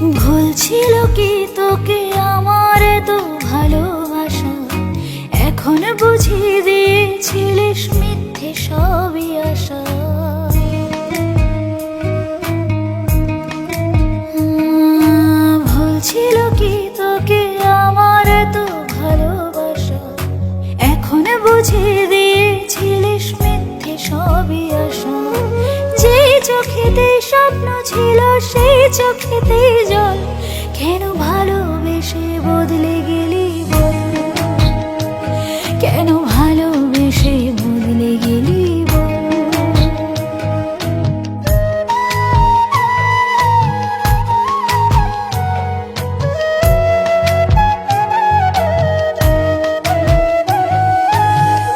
ভুল ছিল কি তোকে আমার এত ভালোবাসা, এখন বুঝিয়ে দিয়েছিলিস মিথ্যে সবই আশা। ভুল ছিল কি তোকে আমার এত ভালোবাসা, এখন বুঝিয়ে দিয়েছিলিস মিথ্যে সবই আশা। যে চোখেতে স্বপ্ন ছিল সেই চোখেতে জল, কেন ভালোবেসে বদলে গেলি বল, কেন ভালোবেসে বদলে গেলি বল।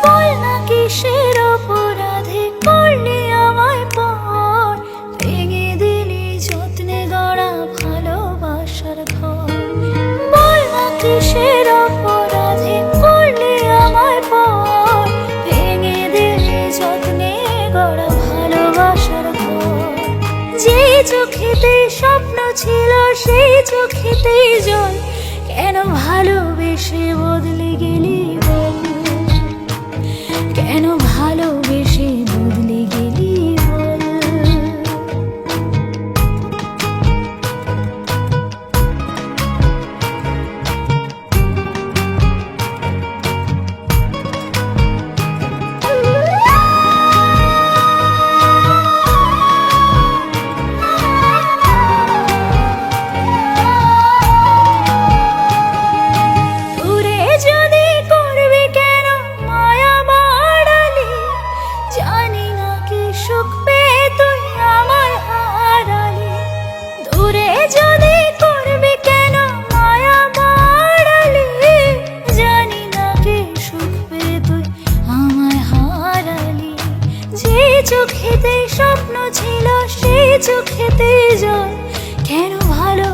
বল না কিসের অপরাধে করলি আমায় পর, ভেঙে দিলি যত্নে গড়া ভালোবাসার ঘর। বল না কিসের অপরাধে করলি আমায় পর, ভেঙে দিলি যত্নে গড়া ভালোবাসার ঘর। যে চোখেতে স্বপ্ন ছিল সেই চোখেতেই জল, কেন ভালোবেসে বদলে গেলি বল, কেন ভালোবেসে বদলে গেলি বল। দূরে যদি করবি কেন মায়া বাড়ালি, জানি না কি সুখ পেয়ে তুই আমায় হারালি। দূরে যদি করবি কেন মায়া বাড়ালি, জানি না কি সুখ পেয়ে তুই আমায় হারালি। যে চোখেতে স্বপ্ন ছিল সেই চোখেতে জল, কেন ভালো